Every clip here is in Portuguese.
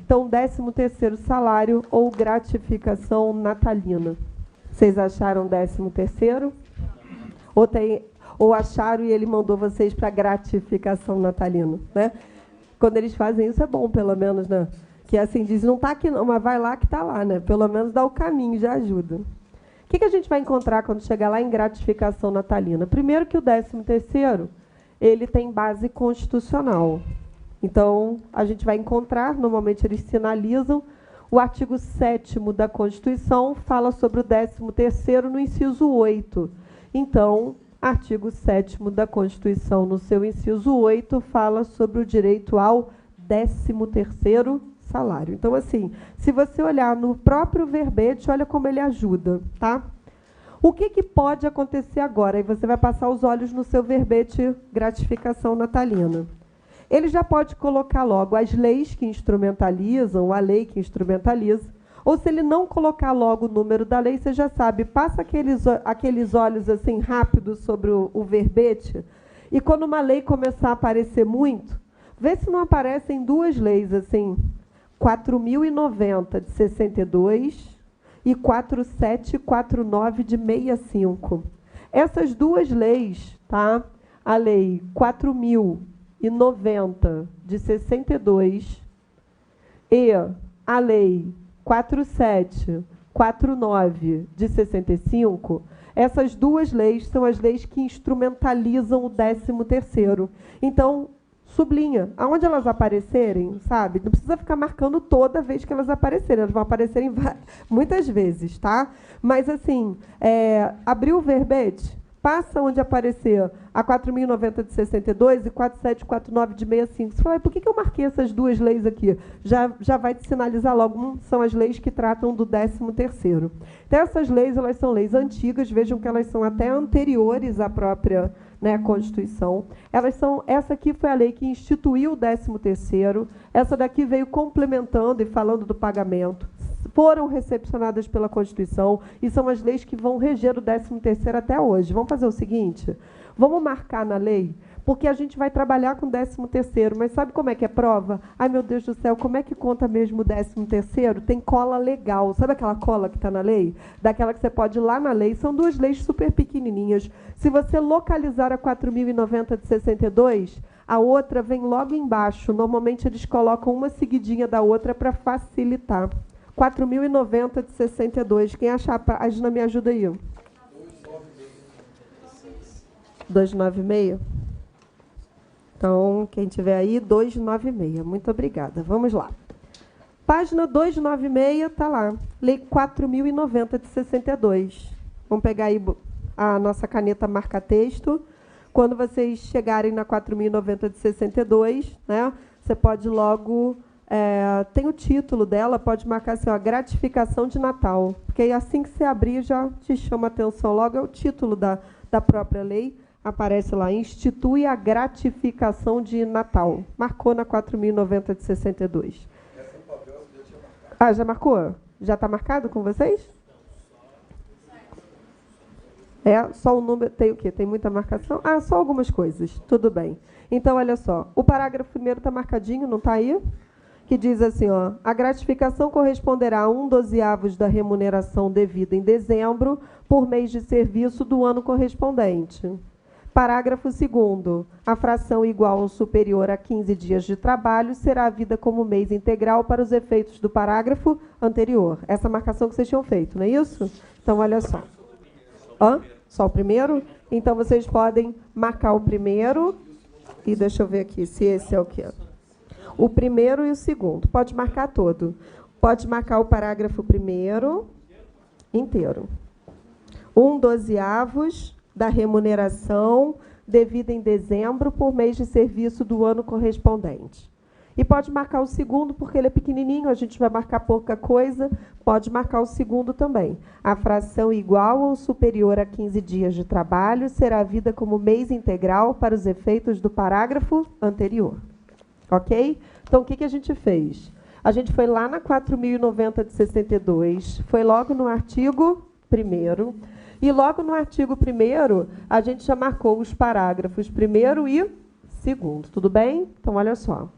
Então, 13º salário ou gratificação natalina. Vocês acharam 13º? Ou acharam e ele mandou vocês para gratificação natalina, né? Quando eles fazem isso é bom, pelo menos, né? Que assim diz, não está aqui não, mas vai lá que está lá, né? Pelo menos dá o caminho, já ajuda. O que a gente vai encontrar quando chegar lá em gratificação natalina? Primeiro que o 13º, ele tem base constitucional. Então, a gente vai encontrar, normalmente eles sinalizam, o artigo 7º da Constituição fala sobre o 13º no inciso 8. Então, artigo 7º da Constituição, no seu inciso 8, fala sobre o direito ao 13º salário. Então, assim, se você olhar no próprio verbete, olha como ele ajuda, tá? O que pode acontecer agora? Aí você vai passar os olhos no seu verbete gratificação natalina. Ele já pode colocar logo as leis que instrumentalizam, a lei que instrumentaliza, ou se ele não colocar logo o número da lei, você já sabe, passa aqueles olhos assim rápidos sobre o verbete, e quando uma lei começar a aparecer muito, vê se não aparecem duas leis, assim, 4.090 de 62 e 4749 de 65. Essas duas leis, tá? A lei 4.090 de 62 e a lei 4749 de 65, essas duas leis são as leis que instrumentalizam o 13º. Então, sublinha, aonde elas aparecerem, sabe? Não precisa ficar marcando toda vez que elas aparecerem, elas vão aparecer muitas vezes, tá? Mas, assim, abriu o verbete, passa onde aparecer a 4.090 de 62 e 4749 de 65. Você fala, por que eu marquei essas duas leis aqui? Já vai te sinalizar logo, são as leis que tratam do 13º. Então, essas leis, elas são leis antigas, vejam que elas são até anteriores à própria, né, Constituição. Essa aqui foi a lei que instituiu o 13º, essa daqui veio complementando e falando do pagamento. Foram recepcionadas pela Constituição e são as leis que vão reger o 13º até hoje. Vamos fazer o seguinte, vamos marcar na lei, porque a gente vai trabalhar com o 13º, mas sabe como é que é prova? Ai, meu Deus do céu, como é que conta mesmo o 13º? Tem cola legal. Sabe aquela cola que está na lei? Daquela que você pode ir lá na lei. São duas leis super pequenininhas. Se você localizar a 4.090 de 62, a outra vem logo embaixo. Normalmente eles colocam uma seguidinha da outra para facilitar. 4.090 de 62. Quem achar a página, me ajuda aí. 296? Então, quem tiver aí, 296. Muito obrigada. Vamos lá. Página 296, está lá. Lei 4.090 de 62. Vamos pegar aí a nossa caneta marca-texto. Quando vocês chegarem na 4.090 de 62, né, você pode logo... tem o título dela, pode marcar assim, ó, gratificação de Natal. Porque assim que você abrir, já te chama a atenção logo, é o título da própria lei. Aparece lá, institui a gratificação de Natal. Marcou na 4.090 de 62. Essa no papel já tinha marcado. Ah, já marcou? Já está marcado com vocês? Só o número, tem o quê? Tem muita marcação? Ah, só algumas coisas, tudo bem. Então, olha só, o parágrafo primeiro está marcadinho, não está aí? Que diz assim, ó, a gratificação corresponderá a 1/12 da remuneração devida em dezembro por mês de serviço do ano correspondente. Parágrafo 2º. A fração igual ou superior a 15 dias de trabalho será havida como mês integral para os efeitos do parágrafo anterior. Essa marcação que vocês tinham feito, não é isso? Então, olha só. Só o primeiro? Então, vocês podem marcar o primeiro. E deixa eu ver aqui se esse é o quê? O primeiro e o segundo. Pode marcar todo. Pode marcar o parágrafo primeiro inteiro. 1/12 da remuneração devida em dezembro por mês de serviço do ano correspondente. E pode marcar o segundo, porque ele é pequenininho, a gente vai marcar pouca coisa, pode marcar o segundo também. A fração igual ou superior a 15 dias de trabalho será havida como mês integral para os efeitos do parágrafo anterior. Ok? Então, o que a gente fez? A gente foi lá na 4.090 de 62, foi logo no artigo 1º, e logo no artigo 1º, a gente já marcou os parágrafos 1º e 2º. Tudo bem? Então, olha só.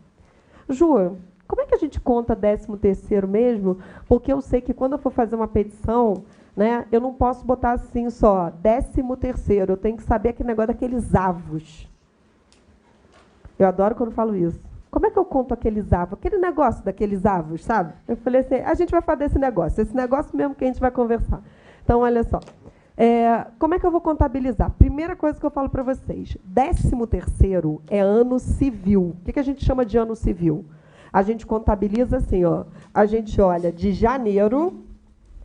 Ju, como é que a gente conta 13º mesmo? Porque eu sei que quando eu for fazer uma petição, né, eu não posso botar assim só, 13º, eu tenho que saber aquele negócio daqueles avos. Eu adoro quando falo isso. Como é que eu conto aqueles avos? Aquele negócio daqueles avos, sabe? Eu falei assim, a gente vai falar desse negócio, esse negócio mesmo que a gente vai conversar. Então, olha só. Como é que eu vou contabilizar? Primeira coisa que eu falo para vocês, 13º é ano civil. O que a gente chama de ano civil? A gente contabiliza assim, ó, a gente olha de janeiro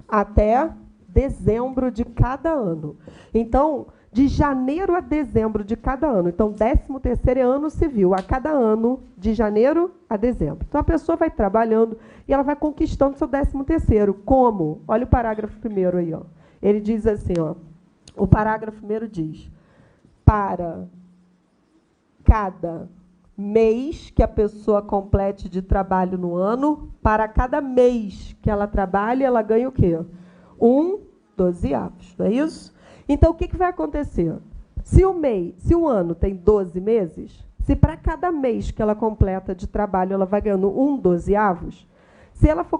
até dezembro de cada ano. Então, de janeiro a dezembro de cada ano. Então, 13º é ano civil, a cada ano, de janeiro a dezembro. Então, a pessoa vai trabalhando e ela vai conquistando seu 13º. Como? Olha o parágrafo primeiro aí, ó. Ele diz assim, ó, o parágrafo primeiro diz, para cada mês que a pessoa complete de trabalho no ano, para cada mês que ela trabalha, ela ganha o quê? 1/12, não é isso? Então, o que vai acontecer? Se o ano tem 12 meses, se para cada mês que ela completa de trabalho, ela vai ganhando 1/12, se ela for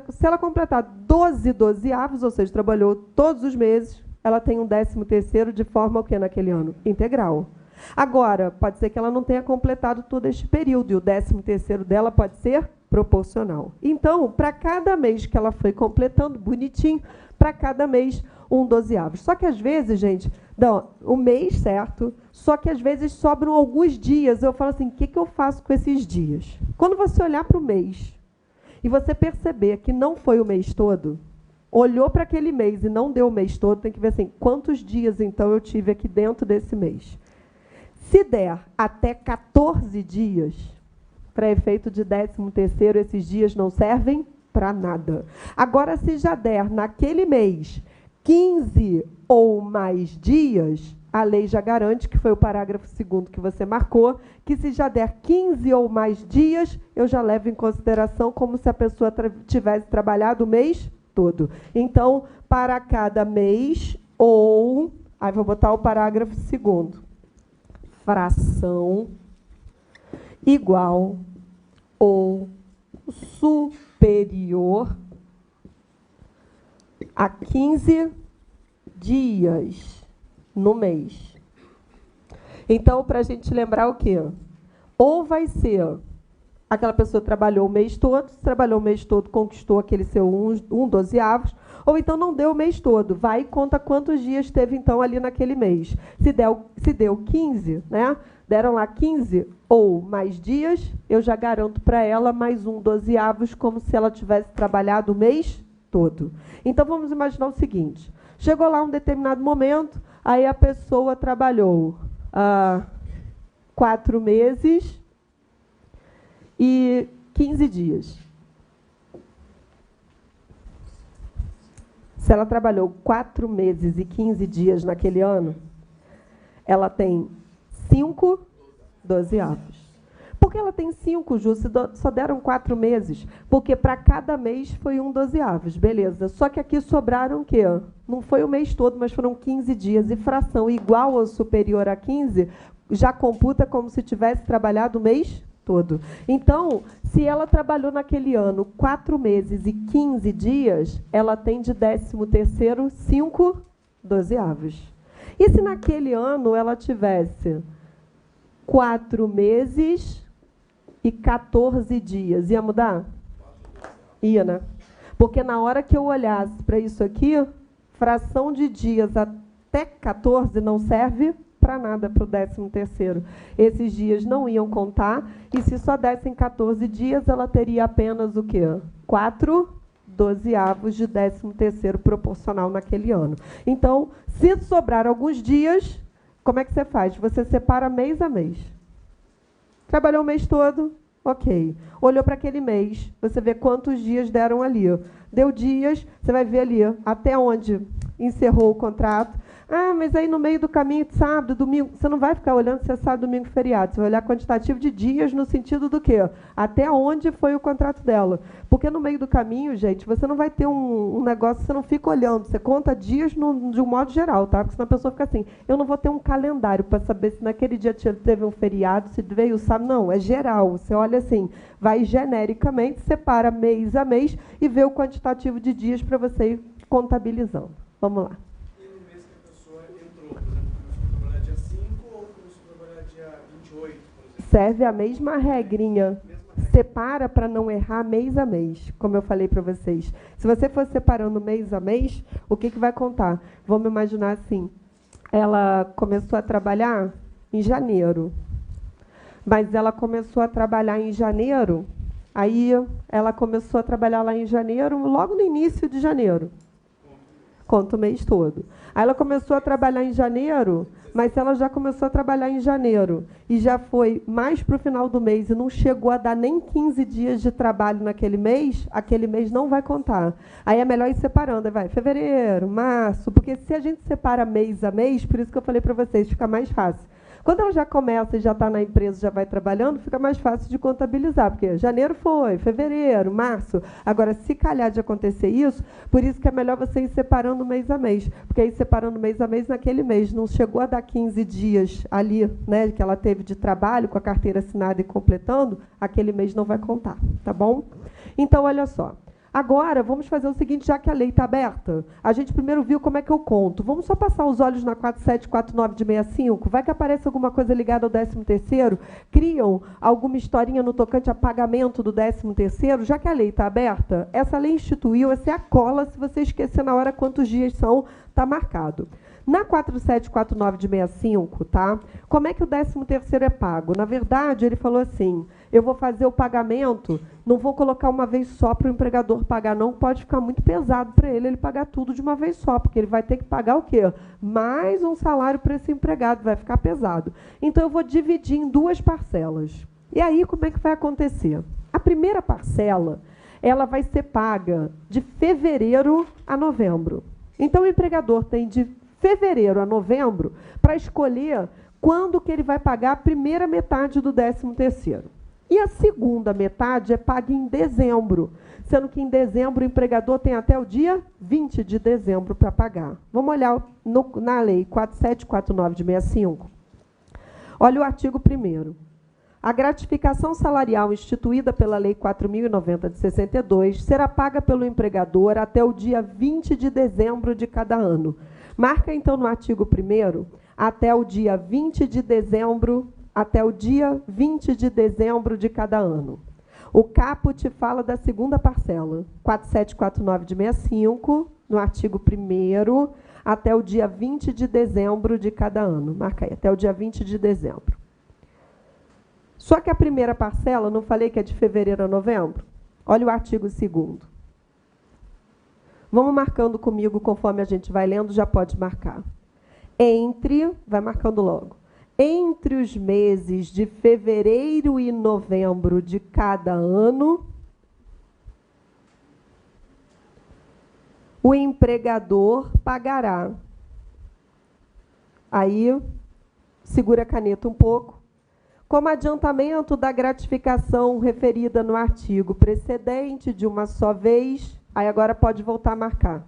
se ela completar 12/12, ou seja, trabalhou todos os meses, ela tem um 13º de forma o quê naquele ano? Integral. Agora, pode ser que ela não tenha completado todo este período, e o 13º dela pode ser proporcional. Então, para cada mês que ela foi completando, bonitinho, para cada mês, 1/12. Só que, às vezes, gente, não, o mês, certo, só que, às vezes, sobram alguns dias. Eu falo assim, o que eu faço com esses dias? Quando você olhar para o mês e você perceber que não foi o mês todo, olhou para aquele mês e não deu o mês todo, tem que ver assim, quantos dias, então, eu tive aqui dentro desse mês. Se der até 14 dias, para efeito de 13º, esses dias não servem para nada. Agora, se já der naquele mês 15 ou mais dias, a lei já garante, que foi o parágrafo 2º que você marcou, que se já der 15 ou mais dias, eu já levo em consideração como se a pessoa tivesse trabalhado o mês todo. Então, para cada mês, ou... Aí vou botar o parágrafo 2º. Fração igual ou superior a 15 dias no mês. Então, para a gente lembrar o quê? Ou vai ser aquela pessoa trabalhou o mês todo, se trabalhou o mês todo, conquistou aquele seu 1/12, ou então não deu o mês todo. Vai e conta quantos dias teve, então, ali naquele mês. Se deu 15, né? Deram lá 15 ou mais dias, eu já garanto para ela mais 1/12, como se ela tivesse trabalhado o mês todo. Então, vamos imaginar o seguinte. Chegou lá um determinado momento, aí a pessoa trabalhou 4 meses e 15 dias. Se ela trabalhou 4 meses e 15 dias naquele ano, ela tem 5/12. Por que ela tem 5, Ju? Se só deram 4 meses? Porque para cada mês foi 1/12. Beleza. Só que aqui sobraram o quê? Não foi o mês todo, mas foram 15 dias. E fração igual ou superior a 15 já computa como se tivesse trabalhado o mês todo. Então, se ela trabalhou naquele ano 4 meses e 15 dias, ela tem de 13º 5/12. E se naquele ano ela tivesse 4 meses e 14 dias, ia mudar? Ia, né? Porque na hora que eu olhasse para isso aqui, fração de dias até 14 não serve para nada para o 13º. Esses dias não iam contar, e se só dessem 14 dias, ela teria apenas o quê? 4/12 de 13º proporcional naquele ano. Então, se sobrar alguns dias, como é que você faz? Você separa mês a mês. Trabalhou o mês todo? Ok. Olhou para aquele mês, você vê quantos dias deram ali. Deu dias, você vai ver ali até onde encerrou o contrato. Ah, mas aí no meio do caminho, sábado, domingo, você não vai ficar olhando se é sábado, domingo, feriado. Você vai olhar quantitativo de dias no sentido do quê? Até onde foi o contrato dela. Porque no meio do caminho, gente, você não vai ter um negócio, você não fica olhando, você conta dias de um modo geral, tá? Porque senão a pessoa fica assim, eu não vou ter um calendário para saber se naquele dia teve um feriado, se veio o sábado. Não, é geral. Você olha assim, vai genericamente, separa mês a mês e vê o quantitativo de dias para você ir contabilizando. Vamos lá. Serve a mesma regrinha. Separa para não errar mês a mês, como eu falei para vocês. Se você for separando mês a mês, o que vai contar? Vamos imaginar assim, ela começou a trabalhar em janeiro, mas ela começou a trabalhar em janeiro, aí ela começou a trabalhar lá em janeiro, logo no início de janeiro. Conta o mês todo. Aí ela começou a trabalhar em janeiro, mas ela já começou a trabalhar em janeiro e já foi mais para o final do mês e não chegou a dar nem 15 dias de trabalho naquele mês, aquele mês não vai contar. Aí é melhor ir separando, vai fevereiro, março, porque se a gente separa mês a mês, por isso que eu falei para vocês, fica mais fácil. Quando ela já começa e já está na empresa, já vai trabalhando, fica mais fácil de contabilizar, porque janeiro foi, fevereiro, março. Agora, se calhar de acontecer isso, por isso que é melhor você ir separando mês a mês, porque aí separando mês a mês, naquele mês não chegou a dar 15 dias ali, né, que ela teve de trabalho, com a carteira assinada e completando, aquele mês não vai contar, tá bom? Então, olha só. Agora, vamos fazer o seguinte, já que a lei está aberta, a gente primeiro viu como é que eu conto. Vamos só passar os olhos na 4749 de 65? Vai que aparece alguma coisa ligada ao 13º? Criam alguma historinha no tocante a pagamento do 13º? Já que a lei está aberta, essa lei instituiu, essa é a cola, se você esquecer na hora quantos dias são, está marcado. Na 4749 de 65, tá? Como é que o 13º é pago? Na verdade, ele falou assim, eu vou fazer o pagamento, não vou colocar uma vez só para o empregador pagar, não, pode ficar muito pesado para ele pagar tudo de uma vez só, porque ele vai ter que pagar o quê? Mais um salário para esse empregado, vai ficar pesado. Então, eu vou dividir em duas parcelas. E aí, como é que vai acontecer? A primeira parcela, ela vai ser paga de fevereiro a novembro. Então, o empregador tem de fevereiro a novembro para escolher quando que ele vai pagar a primeira metade do 13º. E a segunda metade é paga em dezembro, sendo que em dezembro o empregador tem até o dia 20 de dezembro para pagar. Vamos olhar na lei 4749 de 65. Olha o artigo 1º. A gratificação salarial instituída pela Lei 4.090 de 62 será paga pelo empregador até o dia 20 de dezembro de cada ano. Marca, então, no artigo 1º, até o dia 20 de dezembro, até o dia 20 de dezembro de cada ano. O caput fala da segunda parcela, 4749 de 65, no artigo 1º, até o dia 20 de dezembro de cada ano. Marca aí, até o dia 20 de dezembro. Só que a primeira parcela, não falei que é de fevereiro a novembro? Olha o artigo 2º. Vamos marcando comigo, conforme a gente vai lendo, já pode marcar. Vai marcando logo. Entre os meses de fevereiro e novembro de cada ano, o empregador pagará. Aí, segura a caneta um pouco. Como adiantamento da gratificação referida no artigo precedente de uma só vez, aí agora pode voltar a marcar.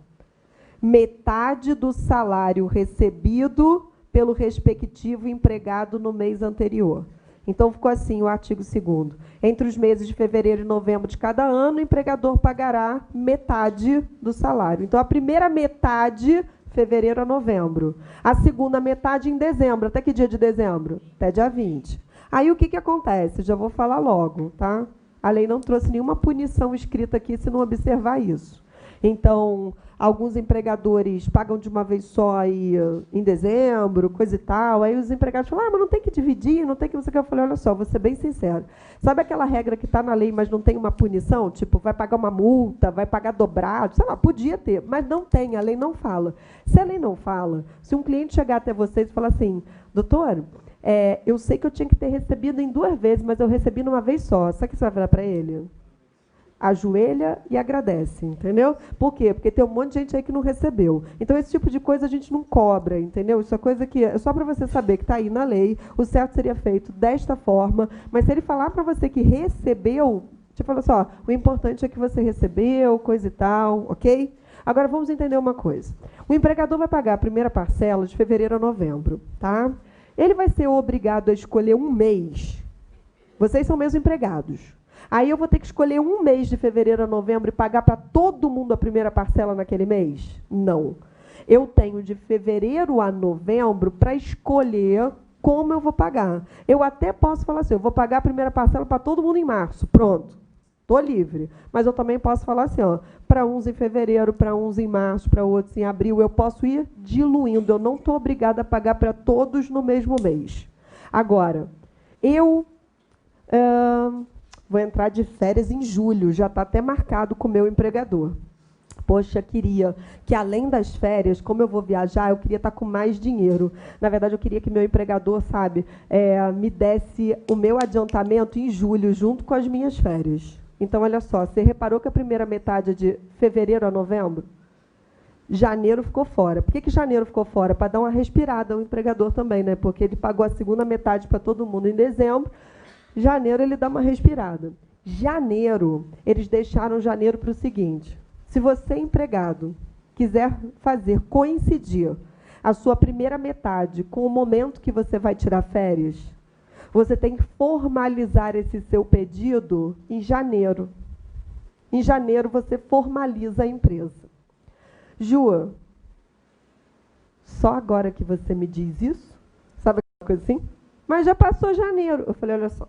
Metade do salário recebido pelo respectivo empregado no mês anterior. Então, ficou assim o artigo 2º. Entre os meses de fevereiro e novembro de cada ano, o empregador pagará metade do salário. Então, a primeira metade, fevereiro a novembro. A segunda metade em dezembro. Até que dia de dezembro? Até dia 20. Aí, o que acontece? Já vou falar logo, tá? A lei não trouxe nenhuma punição escrita aqui se não observar isso. Então, alguns empregadores pagam de uma vez só aí, em dezembro, coisa e tal. Aí os empregados falam, mas não tem que dividir, não tem que... Eu falei, olha só, vou ser bem sincero. Sabe aquela regra que está na lei, mas não tem uma punição? Tipo, vai pagar uma multa, vai pagar dobrado, sei lá, podia ter, mas não tem, a lei não fala. Se a lei não fala, se um cliente chegar até vocês e falar assim, doutor, eu sei que eu tinha que ter recebido em 2 vezes, mas eu recebi numa vez só. Sabe o que você vai falar para ele? ajoelha e agradece, entendeu? Por quê? Porque tem um monte de gente aí que não recebeu. Então, esse tipo de coisa a gente não cobra, entendeu? Isso é coisa que é só para você saber que está aí na lei, o certo seria feito desta forma, mas se ele falar para você que recebeu, tipo, olha só, o importante é que você recebeu, coisa e tal, ok? Agora, vamos entender uma coisa. O empregador vai pagar a primeira parcela de fevereiro a novembro, tá? Ele vai ser obrigado a escolher um mês. Vocês são meus empregados. Aí eu vou ter que escolher um mês de fevereiro a novembro e pagar para todo mundo a primeira parcela naquele mês? Não. Eu tenho de fevereiro a novembro para escolher como eu vou pagar. Eu até posso falar assim, eu vou pagar a primeira parcela para todo mundo em março. Pronto. Estou livre. Mas eu também posso falar assim, ó, para uns em fevereiro, para uns em março, para outros em abril. Eu posso ir diluindo. Eu não estou obrigada a pagar para todos no mesmo mês. Agora, eu... vou entrar de férias em julho, já está até marcado com o meu empregador. Poxa, queria que, além das férias, como eu vou viajar, eu queria estar com mais dinheiro. Na verdade, eu queria que meu empregador, sabe, me desse o meu adiantamento em julho, junto com as minhas férias. Então, olha só, você reparou que a primeira metade é de fevereiro a novembro? Janeiro ficou fora. Por que janeiro ficou fora? Para dar uma respirada ao empregador também, né? Porque ele pagou a segunda metade para todo mundo em dezembro. Janeiro, ele dá uma respirada. Janeiro, eles deixaram janeiro para o seguinte: se você, empregado, quiser fazer coincidir a sua primeira metade com o momento que você vai tirar férias, você tem que formalizar esse seu pedido em janeiro. Em janeiro, você formaliza a empresa. Ju, só agora que você me diz isso? Sabe aquela coisa assim? Mas já passou janeiro. Eu falei, olha só.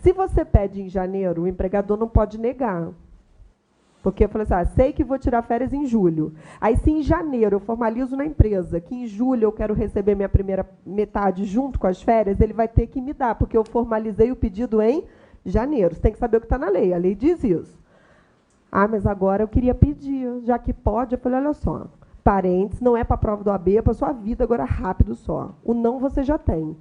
Se você pede em janeiro, o empregador não pode negar. Porque eu falei assim, sei que vou tirar férias em julho. Aí, se em janeiro eu formalizo na empresa que em julho eu quero receber minha primeira metade junto com as férias, ele vai ter que me dar, porque eu formalizei o pedido em janeiro. Você tem que saber o que está na lei. A lei diz isso. Ah, mas agora eu queria pedir, já que pode. Eu falei, olha só, parênteses, não é para a prova do AB, é para a sua vida agora rápido só. O não você já tem.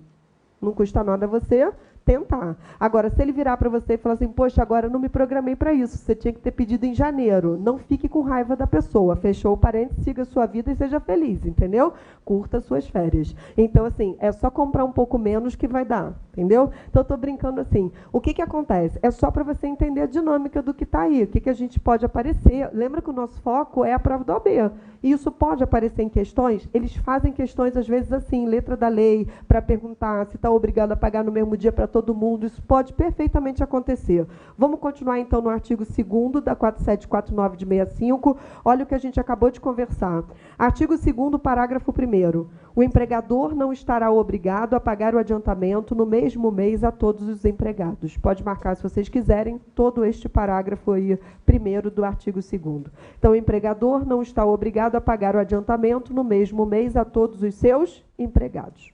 Não custa nada você tentar. Agora, se ele virar para você e falar assim, poxa, agora eu não me programei para isso, você tinha que ter pedido em janeiro. Não fique com raiva da pessoa. Fechou o parênteses, siga a sua vida e seja feliz, entendeu? Curta suas férias. Então, assim, é só comprar um pouco menos que vai dar, entendeu? Então, eu estou brincando assim. O que acontece? É só para você entender a dinâmica do que está aí, o que a gente pode aparecer. Lembra que o nosso foco é a prova do OAB. E isso pode aparecer em questões. Eles fazem questões, às vezes, assim, letra da lei, para perguntar se está obrigado a pagar no mesmo dia para todo mundo. Isso pode perfeitamente acontecer. Vamos continuar, então, no artigo 2º da 4749 de 65. Olha o que a gente acabou de conversar. Artigo 2º, parágrafo 1º. O empregador não estará obrigado a pagar o adiantamento no mesmo mês a todos os empregados. Pode marcar, se vocês quiserem, todo este parágrafo aí, primeiro do artigo 2º. Então, o empregador não está obrigado a pagar o adiantamento no mesmo mês a todos os seus empregados.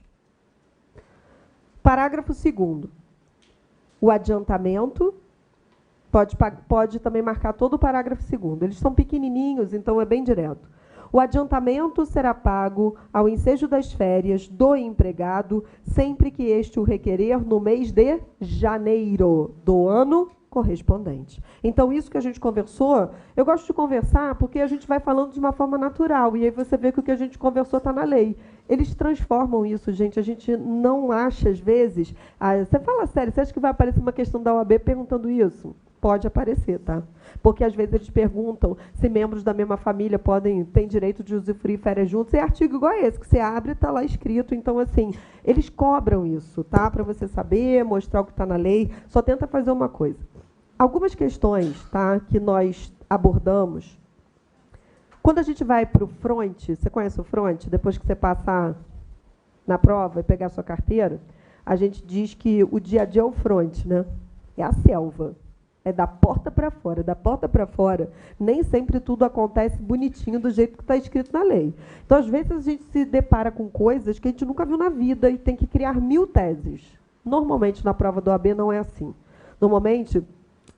Parágrafo 2º. O adiantamento pode também marcar todo o parágrafo 2º. Eles são pequenininhos, então é bem direto. O adiantamento será pago ao ensejo das férias do empregado, sempre que este o requerer no mês de janeiro do ano correspondente. Então, isso que a gente conversou, eu gosto de conversar porque a gente vai falando de uma forma natural, e aí você vê que o que a gente conversou está na lei. Eles transformam isso, gente. A gente não acha, às vezes... você fala sério, você acha que vai aparecer uma questão da OAB perguntando isso? Pode aparecer, tá? Porque, às vezes, eles perguntam se membros da mesma família têm direito de usufruir férias juntos. É artigo igual a esse, que você abre e está lá escrito. Então, assim, eles cobram isso, tá? Para você saber, mostrar o que está na lei. Só tenta fazer uma coisa. Algumas questões, tá, que nós abordamos, quando a gente vai para o front, você conhece o front? Depois que você passar na prova e pegar a sua carteira, a gente diz que o dia a dia é o front, né? É a selva. É da porta para fora. Da porta para fora, nem sempre tudo acontece bonitinho do jeito que está escrito na lei. Então, às vezes, a gente se depara com coisas que a gente nunca viu na vida e tem que criar 1000 teses. Normalmente, na prova do OAB, não é assim. Normalmente,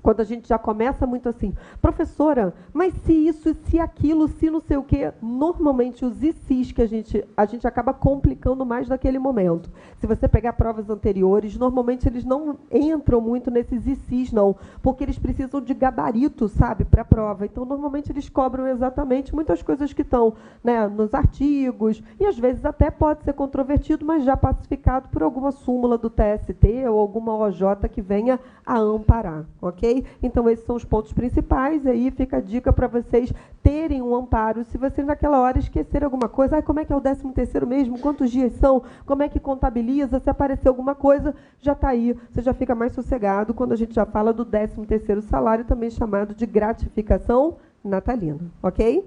Quando a gente já começa muito assim, professora, mas se isso, se aquilo, se não sei o quê, normalmente os e se's que a gente acaba complicando mais naquele momento. Se você pegar provas anteriores, normalmente eles não entram muito nesses e se's, não, porque eles precisam de gabarito, sabe, para a prova. Então, normalmente eles cobram exatamente muitas coisas que estão, né, nos artigos, e às vezes até pode ser controvertido, mas já pacificado por alguma súmula do TST ou alguma OJ que venha a amparar, ok? Então, esses são os pontos principais. Aí fica a dica para vocês terem um amparo. Se vocês, naquela hora, esquecerem alguma coisa, como é que é o 13º mesmo? Quantos dias são? Como é que contabiliza? Se aparecer alguma coisa, já está aí. Você já fica mais sossegado quando a gente já fala do 13º salário, também chamado de gratificação natalina. Ok?